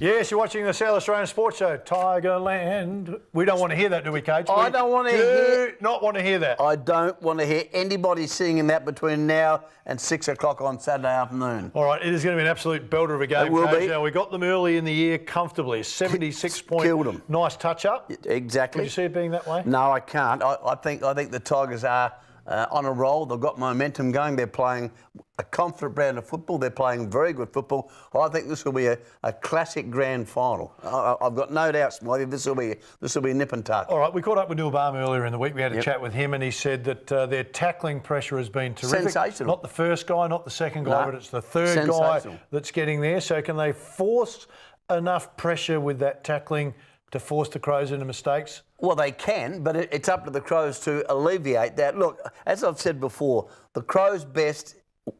Yes, you're watching the South Australian Sports Show, Tigerland. We don't want to hear that, do we, Coach? I don't want to hear... not want to hear that. I don't want to hear anybody singing that between now and 6 o'clock on Saturday afternoon. All right, it is going to be an absolute belter of a game, It will Coach. be. Now, we got them early in the year comfortably. 76 point. Killed them. Nice touch-up. Exactly. Could you see it being that way? No, I can't. I think the Tigers are on a roll. They've got momentum going. They're playing a confident brand of football. They're playing very good football. I think this will be a classic grand final. I've got no doubt, Smiley, this will be a nip and tuck. All right, we caught up with Neil Balmer earlier in the week. We had a chat with him, and he said that their tackling pressure has been terrific. Sensational. Not the first guy, not the second guy, No. but it's the third guy that's getting there. So can they force enough pressure with that tackling to force the Crows into mistakes? Well, they can, but it's up to the Crows to alleviate that. Look, as I've said before, the Crows' best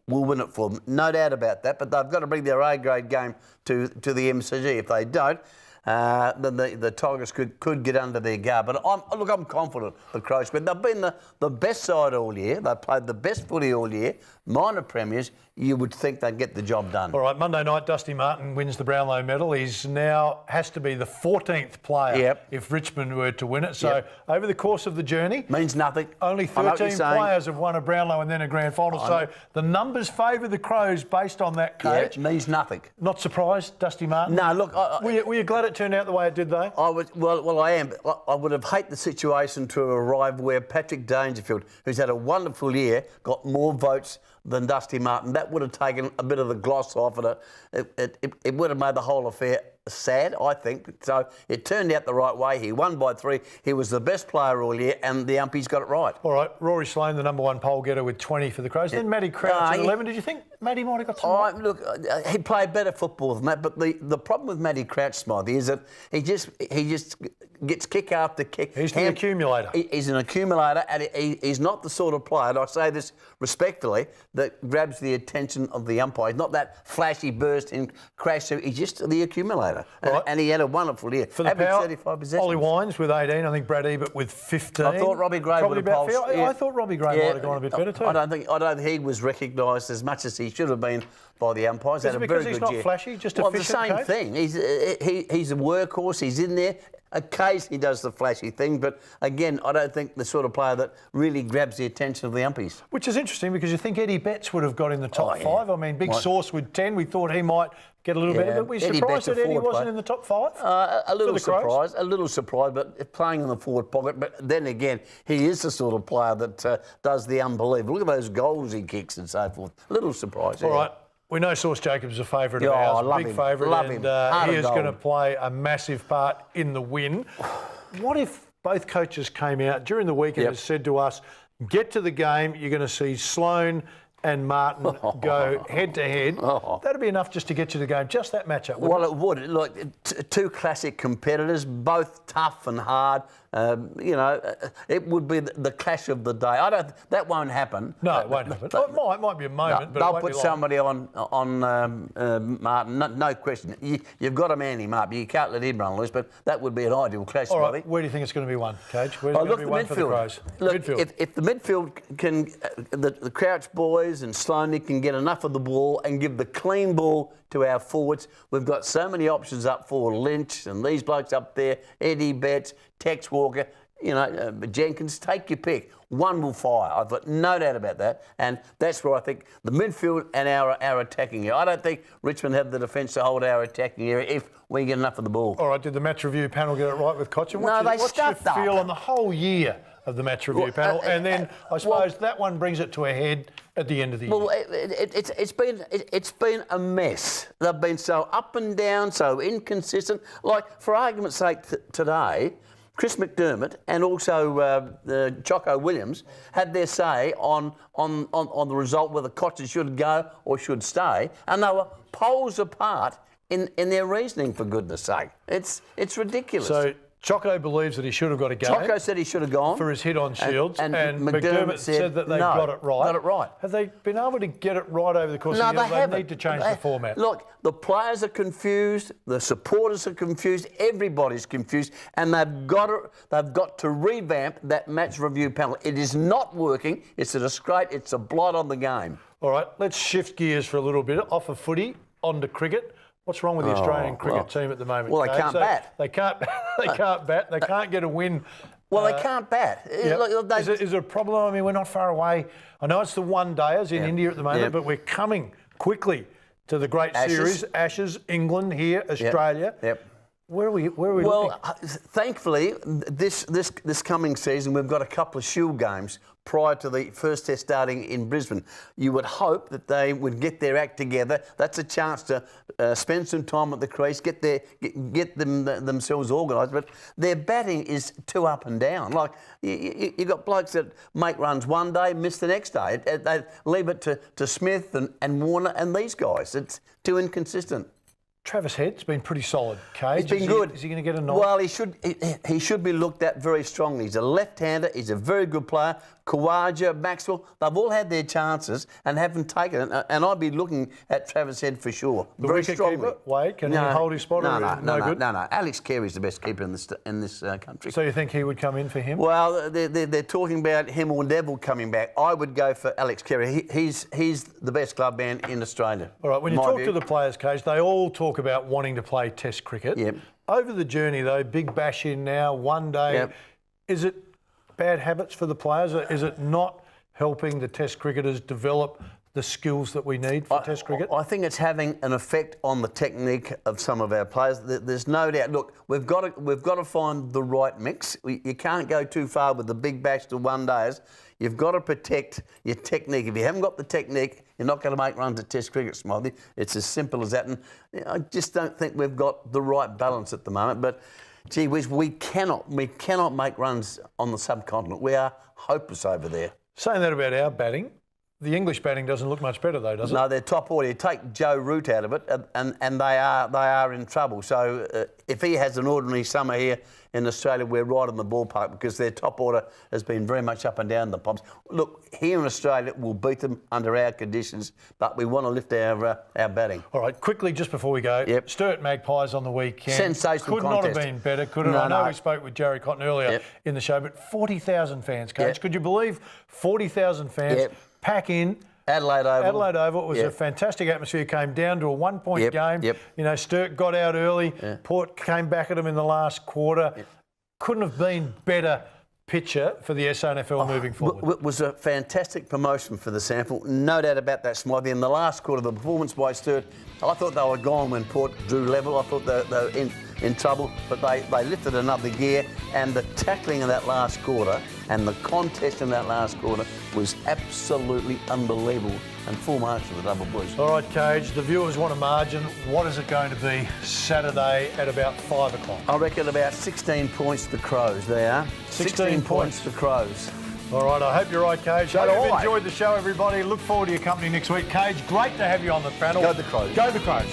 will win it for them. No doubt about that, but they've got to bring their A-grade game to the MCG. If they don't, then the Tigers could get under their guard. But I'm confident the Crows. But they've been the best side all year. They've played the best footy all year. Minor premiers, you would think they'd get the job done. All right, Monday night, Dusty Martin wins the Brownlow medal. He's now has to be the 14th player if Richmond were to win it. So over the course of the journey... Means nothing. Only 13 players have won a Brownlow and then a grand final. So the numbers favour the Crows based on that, Coach. Yeah, it means nothing. Not surprised, Dusty Martin? No, look... Were you glad it turned out the way it did, though? Well, I am. But I would have hated the situation to arrive where Patrick Dangerfield, who's had a wonderful year, got more votes than Dusty Martin. That would have taken a bit of the gloss off it. It would have made the whole affair sad, I think. So it turned out the right way. He won by 3. He was the best player all year, and the umpies got it right. All right, Rory Sloane, the number 1 pole getter with 20 for the Crows. Then Matty Crouch at 11. Did you think Matty might have got some? Look, he played better football than that, but the problem with Matty Crouch, Smiley, is that he just gets kick after kick. He's the accumulator. He's an accumulator, and he's not the sort of player, and I say this respectfully, that grabs the attention of the umpire. He's not that flashy burst in crash. He's just the accumulator. And he had a wonderful year. For the power, Ollie Wines with 18. I think Brad Ebert with 15. I thought Robbie Gray would have pulsed. I thought Robbie Gray might have gone a bit better too. I don't think he was recognised as much as he should have been by the umpires. Is it because he's not flashy, just efficient? Well, the same thing. He's a workhorse. He's in there. Occasionally he does the flashy thing, but again, I don't think the sort of player that really grabs the attention of the umpies. Which is interesting because you think Eddie Betts would have got in the top 5. I mean, Big Sauce with 10. We thought he might get a little better, but were you surprised that Eddie wasn't in the top 5? A little surprised, but playing in the forward pocket. But then again, he is the sort of player that does the unbelievable. Look at those goals he kicks and so forth. A little surprised. All right. We know Sauce Jacobs is a favourite of ours, big favourite, and he is going to play a massive part in the win. What if both coaches came out during the week and has said to us, get to the game, you're going to see Sloane and Martin go head-to-head. That'd be enough just to get you the game, just that matchup. Well, it would. Look, two classic competitors, both tough and hard. It would be the clash of the day. That won't happen. No, it won't happen. It might be a moment, but they'll put somebody on Martin. No question. You've got a man him up. You can't let him run loose, but that would be an ideal clash. All right, where do you think it's going to be won, Coach? Where's it going to be won for the Crows? Look, midfield. If the midfield can, the Crouch boys and Sloane can get enough of the ball and give the clean ball to our forwards, we've got so many options up for Lynch and these blokes up there, Eddie Betts, Tex Walker, Jenkins, take your pick. One will fire. I've got no doubt about that. And that's where I think the midfield and our attacking area. I don't think Richmond have the defence to hold our attacking area if we get enough of the ball. All right, did the match review panel get it right with Cochin? What's your feel on the whole year of the match review panel? And then I suppose that one brings it to a head at the end of the year. Well, it's been a mess. They've been so up and down, so inconsistent. Like, for argument's sake, today, Chris McDermott and also Choco Williams had their say on the result whether Cochin should go or should stay, and they were poles apart in their reasoning, for goodness sake. It's ridiculous. So Choco believes that he should have got a game. Choco said he should have gone. For his hit on Shields. And McDermott said that they got it right. Got it right. Have they been able to get it right over the course of the year? They need to change the format. Look, the players are confused, the supporters are confused, everybody's confused, and they've got to revamp that match review panel. It is not working. It's a disgrace. It's a blight on the game. All right, let's shift gears for a little bit off of footy onto cricket. What's wrong with the Australian cricket team at the moment? Well, they can't bat. They can't bat. They can't get a win. Well, they can't bat. Yep. Is it a problem? I mean, we're not far away. I know it's the one-dayers in India at the moment, but we're coming quickly to the great series. Ashes, England here, Australia. Yep. Where are we looking? Thankfully, this coming season, we've got a couple of Shield games prior to the first test starting in Brisbane. You would hope that they would get their act together. That's a chance to spend some time at the crease, get themselves organised. But their batting is too up and down. Like, you got blokes that make runs one day, miss the next day. They leave it to Smith and Warner and these guys. It's too inconsistent. Travis Head's been pretty solid, Cage. He's been good. Is he going to get a nod? Well, he should be looked at very strongly. He's a left-hander. He's a very good player. Khawaja, Maxwell, they've all had their chances and haven't taken it. And I'd be looking at Travis Head for sure. The very strongly. Keeper, Wade, can he hold his spot? No. Alex Carey's the best keeper in this country. So you think he would come in for him? Well, they're talking about him or Neville coming back. I would go for Alex Carey. He's the best club man in Australia. All right, when you talk to the players, Cage, they all talk about wanting to play Test cricket. Yep. Over the journey, though, big bash in now, one day. Yep. Is it bad habits for the players? Is it not helping the Test cricketers develop the skills that we need for Test cricket? I think it's having an effect on the technique of some of our players. There's no doubt. Look, we've got to find the right mix. You can't go too far with the big bash to one days. You've got to protect your technique. If you haven't got the technique, you're not going to make runs at Test cricket, Smiley. It's as simple as that. And I just don't think we've got the right balance at the moment. But gee whiz, we cannot make runs on the subcontinent. We are hopeless over there. Saying that about our batting, the English batting doesn't look much better though, does it? No, they're top order. You take Joe Root out of it, and they are in trouble. So if he has an ordinary summer here in Australia, we're right in the ballpark because their top order has been very much up and down the pumps. Look, here in Australia, we'll beat them under our conditions, but we want to lift our batting. All right, quickly, just before we go, Sturt Magpies on the weekend. Sensational contest. Could not have been better, could it? No, I know we spoke with Jerry Cotton earlier in the show, but 40,000 fans, Coach. Could you believe 40,000 fans pack in? Adelaide Oval. It was a fantastic atmosphere. Came down to a one-point game. You know, Sturt got out early. Port came back at them in the last quarter. Couldn't have been better picture for the SANFL moving forward. It was a fantastic promotion for the sample. No doubt about that, Smiley. In the last quarter, the performance by Sturt, I thought they were gone when Port drew level. I thought they were in trouble, but they lifted another gear, and the tackling in that last quarter and the contest in that last quarter was absolutely unbelievable, and full marks for the Double Blues. All right, Cage, the viewers want a margin. What is it going to be Saturday at about 5 o'clock? I reckon about 16 points to the Crows. They are. 16 points to the Crows. All right, I hope you're right, Cage. Hope you've enjoyed the show, everybody. Look forward to your company next week. Cage, great to have you on the panel. Go the Crows. Go the Crows.